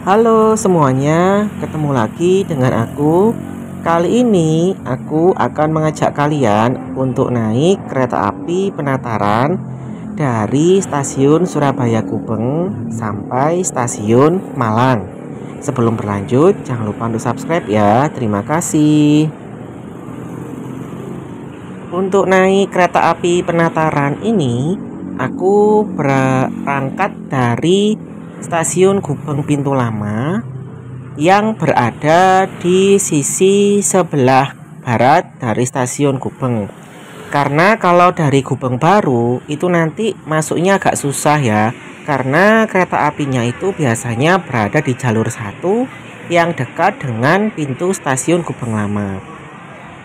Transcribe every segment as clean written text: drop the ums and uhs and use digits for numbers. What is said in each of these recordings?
Halo semuanya, ketemu lagi dengan aku. Kali ini aku akan mengajak kalian untuk naik kereta api Penataran dari stasiun Surabaya Gubeng sampai stasiun Malang. Sebelum berlanjut, jangan lupa untuk subscribe ya. Terima kasih. Untuk naik kereta api Penataran ini, aku berangkat dari Stasiun Gubeng Pintu Lama yang berada di sisi sebelah barat dari Stasiun Gubeng. Karena kalau dari Gubeng Baru itu nanti masuknya agak susah ya, karena kereta apinya itu biasanya berada di jalur 1 yang dekat dengan pintu Stasiun Gubeng Lama.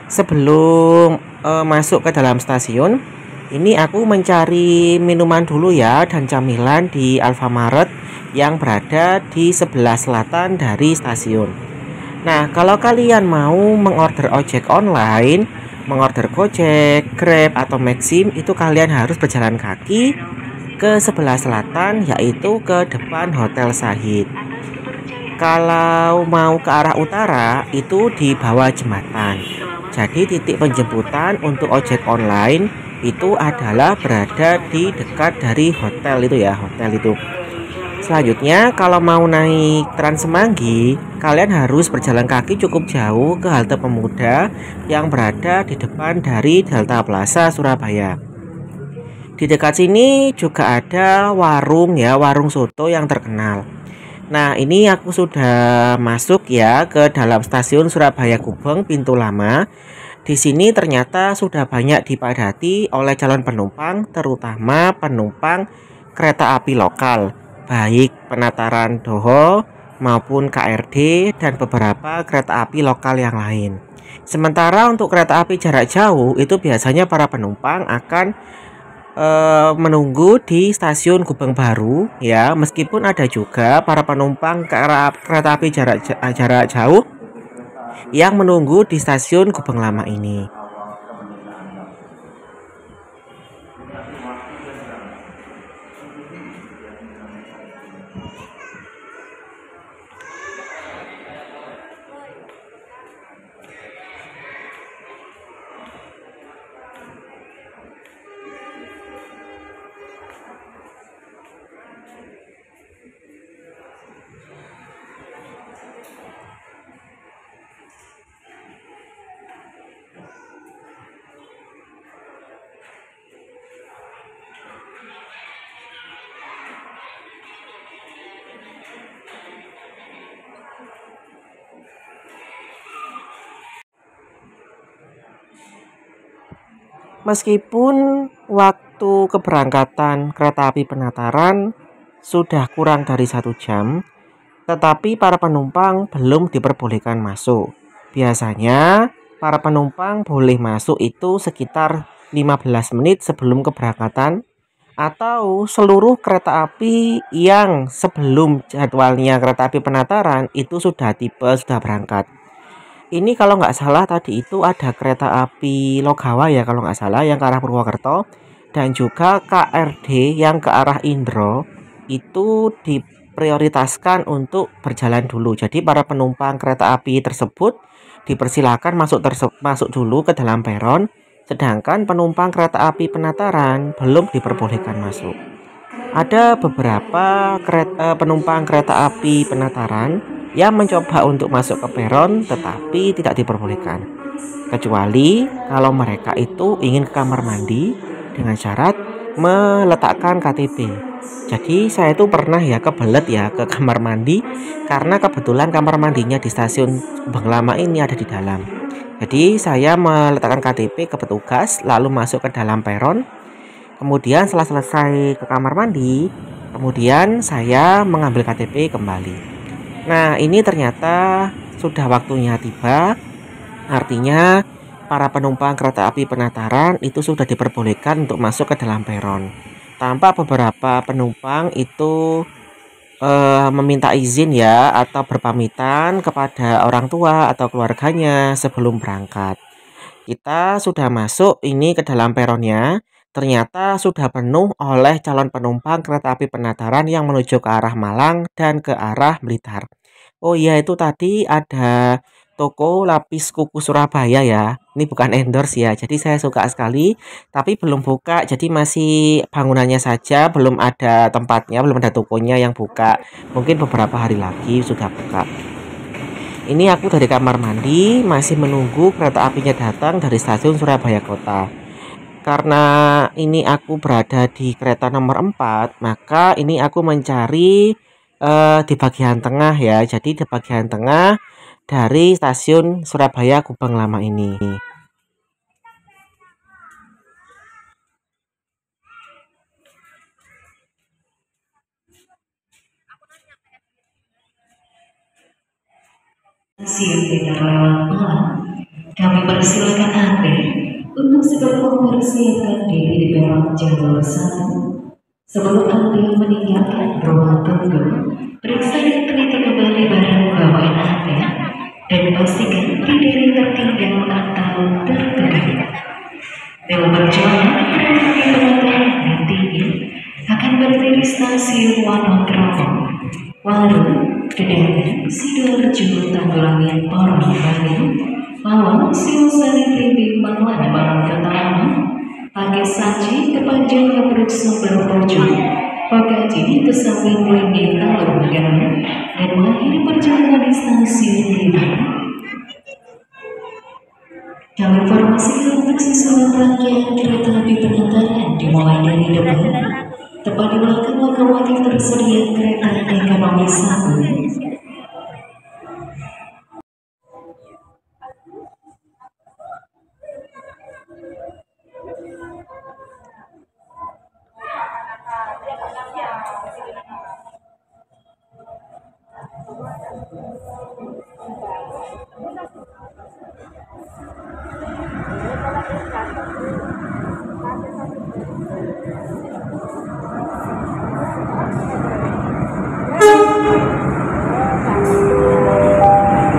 Sebelum masuk ke dalam stasiun, ini aku mencari minuman dulu ya dan camilan di Alfamart yang berada di sebelah selatan dari stasiun. Nah, kalau kalian mau mengorder ojek online, mengorder Gojek, Grab atau Maxim, itu kalian harus berjalan kaki ke sebelah selatan, yaitu ke depan Hotel Sahid. Kalau mau ke arah utara, itu di bawah jembatan. Jadi titik penjemputan untuk ojek online itu adalah berada di dekat dari hotel itu ya, hotel itu. Selanjutnya, kalau mau naik Trans Semanggi, kalian harus berjalan kaki cukup jauh ke halte pemuda yang berada di depan dari Delta Plaza Surabaya. Di dekat sini juga ada warung ya, warung soto yang terkenal. Nah, ini aku sudah masuk ya ke dalam stasiun Surabaya Gubeng Pintu Lama. Di sini ternyata sudah banyak dipadati oleh calon penumpang, terutama penumpang kereta api lokal, baik Penataran Doho maupun KRD dan beberapa kereta api lokal yang lain. Sementara untuk kereta api jarak jauh itu biasanya para penumpang akan menunggu di stasiun Gubeng Baru ya, meskipun ada juga para penumpang kereta api jarak jauh yang menunggu di stasiun Gubeng Lama ini. Meskipun waktu keberangkatan kereta api Penataran sudah kurang dari 1 jam, tetapi para penumpang belum diperbolehkan masuk. Biasanya para penumpang boleh masuk itu sekitar 15 menit sebelum keberangkatan, atau seluruh kereta api yang sebelum jadwalnya kereta api Penataran itu sudah tiba, sudah berangkat. Ini kalau nggak salah tadi itu ada kereta api Logawa ya kalau nggak salah yang ke arah Purwokerto, dan juga KRD yang ke arah Indro itu diprioritaskan untuk berjalan dulu. Jadi para penumpang kereta api tersebut dipersilakan masuk dulu ke dalam peron, sedangkan penumpang kereta api Penataran belum diperbolehkan masuk. Ada beberapa penumpang kereta api Penataran yang mencoba untuk masuk ke peron tetapi tidak diperbolehkan, kecuali kalau mereka itu ingin ke kamar mandi dengan syarat meletakkan KTP. Jadi saya itu pernah ya kebelet ya ke kamar mandi, karena kebetulan kamar mandinya di stasiun Gubeng Lama ini ada di dalam. Jadi saya meletakkan KTP ke petugas lalu masuk ke dalam peron. Kemudian setelah selesai ke kamar mandi, kemudian saya mengambil KTP kembali. Nah, ini ternyata sudah waktunya tiba. Artinya para penumpang kereta api Penataran itu sudah diperbolehkan untuk masuk ke dalam peron. Tampak beberapa penumpang itu meminta izin ya atau berpamitan kepada orang tua atau keluarganya sebelum berangkat. Kita sudah masuk ini ke dalam peronnya. Ternyata sudah penuh oleh calon penumpang kereta api Penataran yang menuju ke arah Malang dan ke arah Blitar. Oh iya, itu tadi ada toko lapis kuku Surabaya ya. Ini bukan endorse ya. Jadi saya suka sekali, tapi belum buka. Jadi masih bangunannya saja, belum ada tempatnya, belum ada tokonya yang buka. Mungkin beberapa hari lagi sudah buka. Ini aku dari kamar mandi masih menunggu kereta apinya datang dari stasiun Surabaya Kota. Karena ini aku berada di kereta nomor 4, maka ini aku mencari di bagian tengah ya. Jadi di bagian tengah dari stasiun Surabaya Gubeng Lama ini. Stasiun Blitar lewat Malang, kami persilakan Anda untuk segera mempersiapkan diri di peron jalur 1. Sebelum Anda meninggalkan ruang tunggu, periksa dan teliti kembali barang bawaan Anda dan pastikan tidak tertinggal atau tertutup. Dalam perjalanan kereta api Penataran nantinya akan berhenti di stasiun Wonokromo, Waru, Kedaton, Sidoarjo, Tanggulangin, Porong, Malang, Singosari, Blimbing, Malang, Malang Ketama, Pakai Saji, Kepanjang, Kebruk, Sumber, Pojok, Pagaji, Kesamping, Blimbing, Talur, Garut, dan mengakhiri perjalanan di stasiun Blitar. Kami informasikan untuk susunan rangkaian kereta api Penataran dimulai dari depan, tepat di belakang lokomotif tersedia kereta ekonomi 1.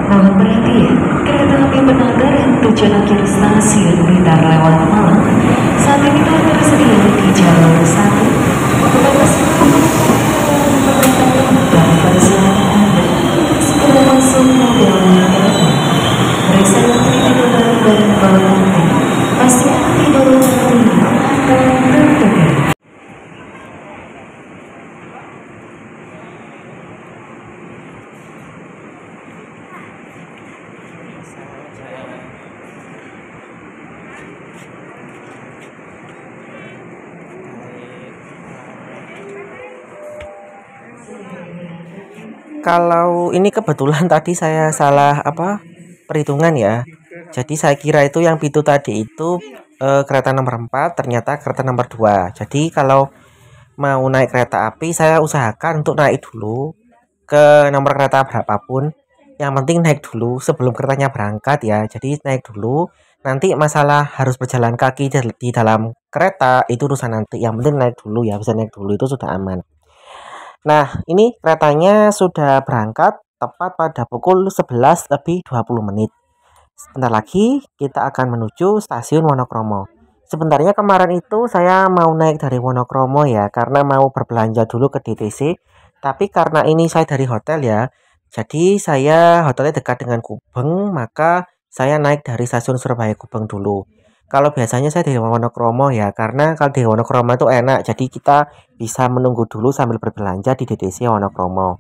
Mohon perhatian, kereta api Penataran tujuan akhir stasiun Blitar lewat Malang saat ini telah tersedia di jalur 1. Kepada seluruh Penataran dan persilakan Anda untuk segera masuk ke dalam kereta. Periksa dan teliti kembali barang bawaan Anda. Pastikan tidak tertinggal atau tertutup. Kalau ini kebetulan tadi saya salah perhitungan ya. Jadi saya kira itu yang pintu tadi itu kereta nomor 4, ternyata kereta nomor 2. Jadi kalau mau naik kereta api saya usahakan untuk naik dulu ke nomor kereta berapapun. Yang penting naik dulu sebelum keretanya berangkat ya. Jadi naik dulu. Nanti masalah harus berjalan kaki di dalam kereta itu urusan nanti. Yang penting naik dulu ya, bisa naik dulu itu sudah aman. Nah, ini keretanya sudah berangkat tepat pada pukul 11 lebih 20 menit. Sebentar lagi kita akan menuju stasiun Wonokromo. Sebenarnya kemarin itu saya mau naik dari Wonokromo ya, karena mau berbelanja dulu ke DTC. Tapi karena ini saya dari hotel ya, jadi saya hotelnya dekat dengan Gubeng, maka saya naik dari stasiun Surabaya Gubeng dulu. Kalau biasanya saya di Wonokromo ya, karena kalau di Wonokromo itu enak, jadi kita bisa menunggu dulu sambil berbelanja di DTC Wonokromo.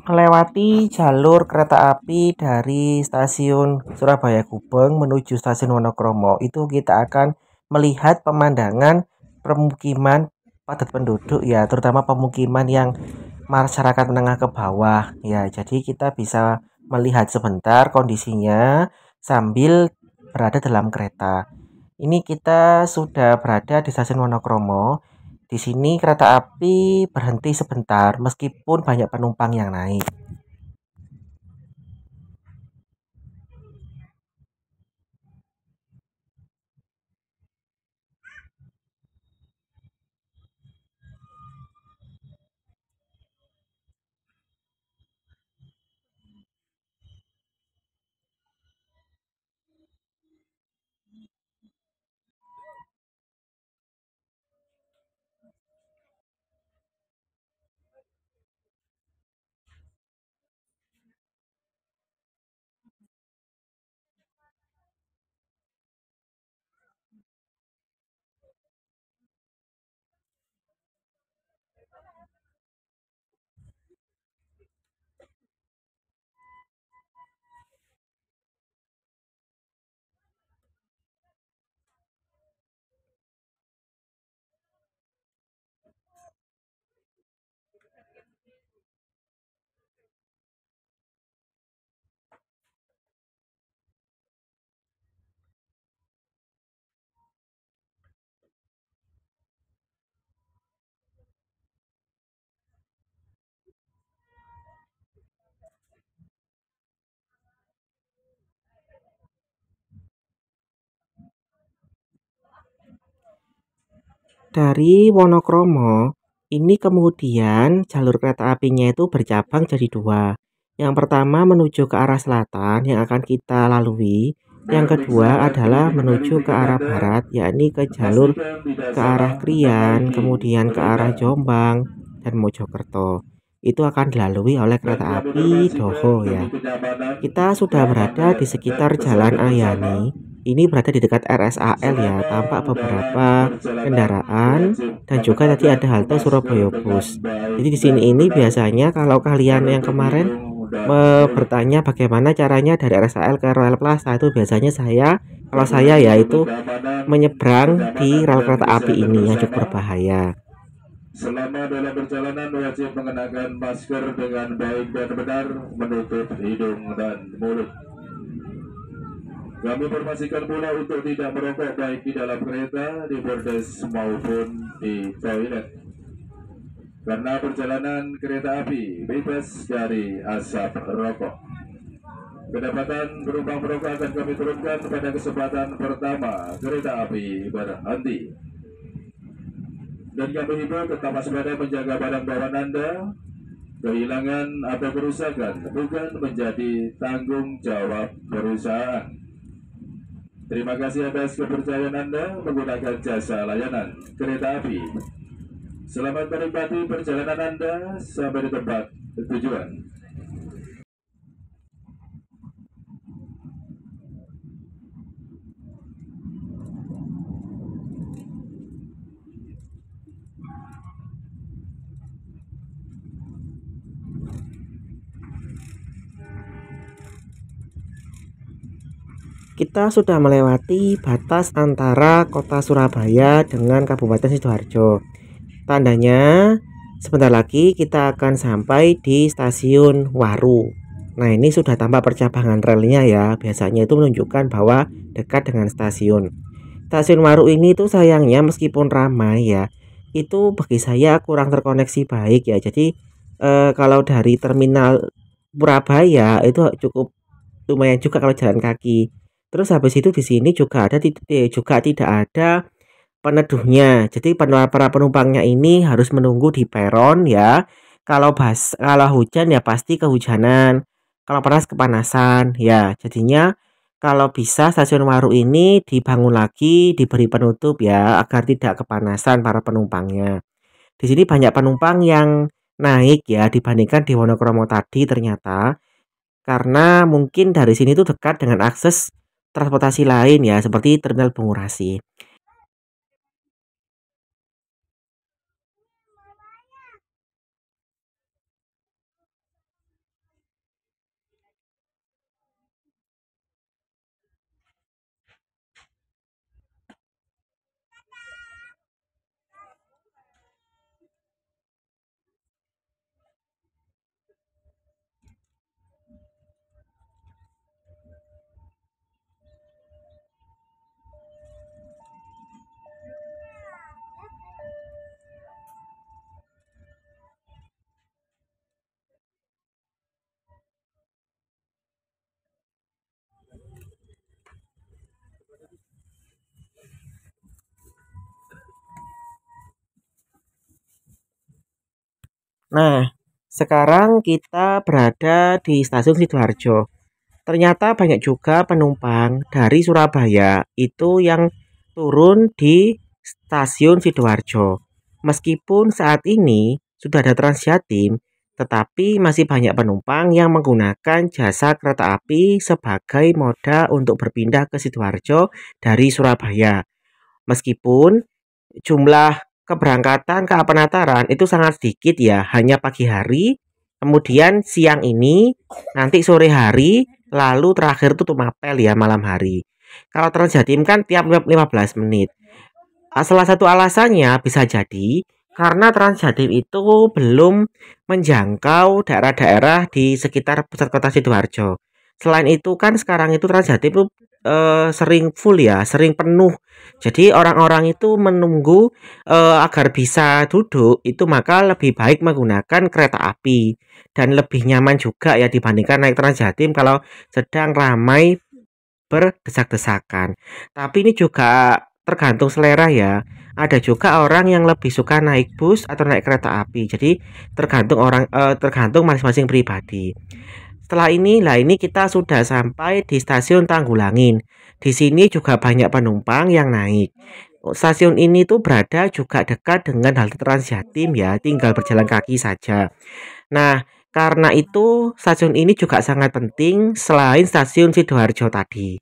melewati jalur kereta api dari stasiun Surabaya Gubeng menuju stasiun Wonokromo, itu kita akan melihat pemandangan permukiman padat penduduk ya, terutama pemukiman yang masyarakat menengah ke bawah ya. Jadi kita bisa melihat sebentar kondisinya sambil berada dalam kereta. Ini kita sudah berada di stasiun Wonokromo. Di sini kereta api berhenti sebentar meskipun banyak penumpang yang naik. Dari Wonokromo, ini kemudian jalur kereta apinya itu bercabang jadi dua. Yang pertama menuju ke arah selatan yang akan kita lalui. Yang kedua adalah menuju ke arah barat, yakni ke jalur ke arah Krian, kemudian ke arah Jombang dan Mojokerto. Itu akan dilalui oleh kereta api Doho ya. Kita sudah berada di sekitar Jalan Ayani. Ini berada di dekat RSAL ya, tampak beberapa kendaraan dan juga tadi ada halte Surabaya Bus. Jadi di sini ini biasanya kalau kalian yang kemarin bertanya bagaimana caranya dari RSAL ke Royal Plaza, itu biasanya kalau saya ya itu menyeberang di rel kereta api ini yang cukup berbahaya. Selama dalam perjalanan wajib mengenakan masker dengan baik dan benar, menutup hidung dan mulut. Kami informasikan pula untuk tidak merokok baik di dalam kereta, di bordes maupun di toilet. Karena perjalanan kereta api bebas dari asap rokok. Kedapatan penumpang perokok akan kami turunkan pada kesempatan pertama kereta api berhenti. Dan kami himbau tetap waspada menjaga barang bawaan Anda. Kehilangan atau kerusakan bukan menjadi tanggung jawab perusahaan. Terima kasih atas kepercayaan Anda menggunakan jasa layanan kereta api. Selamat menikmati perjalanan Anda sampai di tempat tujuan. Kita sudah melewati batas antara kota Surabaya dengan Kabupaten Sidoarjo. Tandanya sebentar lagi kita akan sampai di stasiun Waru. Nah, ini sudah tampak percabangan relnya ya. Biasanya itu menunjukkan bahwa dekat dengan stasiun. Stasiun Waru ini tuh sayangnya meskipun ramai ya, itu bagi saya kurang terkoneksi baik ya. Jadi kalau dari terminal Purabaya itu cukup lumayan juga kalau jalan kaki. Terus habis itu di sini juga juga tidak ada peneduhnya. Jadi para penumpangnya ini harus menunggu di peron ya. Kalau hujan ya pasti kehujanan. Kalau panas kepanasan ya. Jadinya kalau bisa stasiun Waru ini dibangun lagi, diberi penutup ya agar tidak kepanasan para penumpangnya. Di sini banyak penumpang yang naik ya dibandingkan di Wonokromo tadi ternyata karena mungkin dari sini tuh dekat dengan akses transportasi lain ya seperti Terminal Bungurasi. Nah, sekarang kita berada di stasiun Sidoarjo. Ternyata banyak juga penumpang dari Surabaya itu yang turun di stasiun Sidoarjo. Meskipun saat ini sudah ada Transjatim, tetapi masih banyak penumpang yang menggunakan jasa kereta api sebagai moda untuk berpindah ke Sidoarjo dari Surabaya. Meskipun jumlah keberangkatan ke Penataran itu sangat sedikit ya, hanya pagi hari, kemudian siang ini, nanti sore hari, lalu terakhir tutup mapel ya malam hari. Kalau Transjatim kan tiap 15 menit. Salah satu alasannya bisa jadi karena Transjatim itu belum menjangkau daerah-daerah di sekitar pusat kota Sidoarjo. Selain itu kan sekarang itu Transjatim itu sering full ya, sering penuh. Jadi orang-orang itu menunggu agar bisa duduk itu maka lebih baik menggunakan kereta api dan lebih nyaman juga ya dibandingkan naik Transjatim kalau sedang ramai berdesak-desakan. Tapi ini juga tergantung selera ya. Ada juga orang yang lebih suka naik bus atau naik kereta api. Jadi tergantung masing-masing pribadi. Setelah ini, lah ini kita sudah sampai di stasiun Tanggulangin. Di sini juga banyak penumpang yang naik. Stasiun ini tuh berada juga dekat dengan halte Transjatim ya, tinggal berjalan kaki saja. Nah, karena itu stasiun ini juga sangat penting selain stasiun Sidoarjo tadi.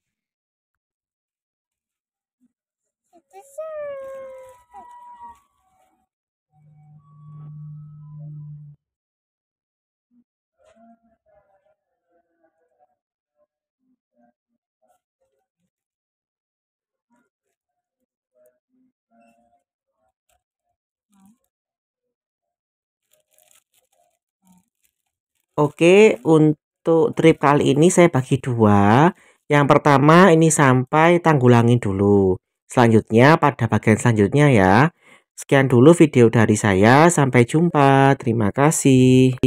Oke, untuk trip kali ini saya bagi dua. Yang pertama ini sampai Tanggulangin dulu. Selanjutnya pada bagian selanjutnya ya. Sekian dulu video dari saya. Sampai jumpa. Terima kasih.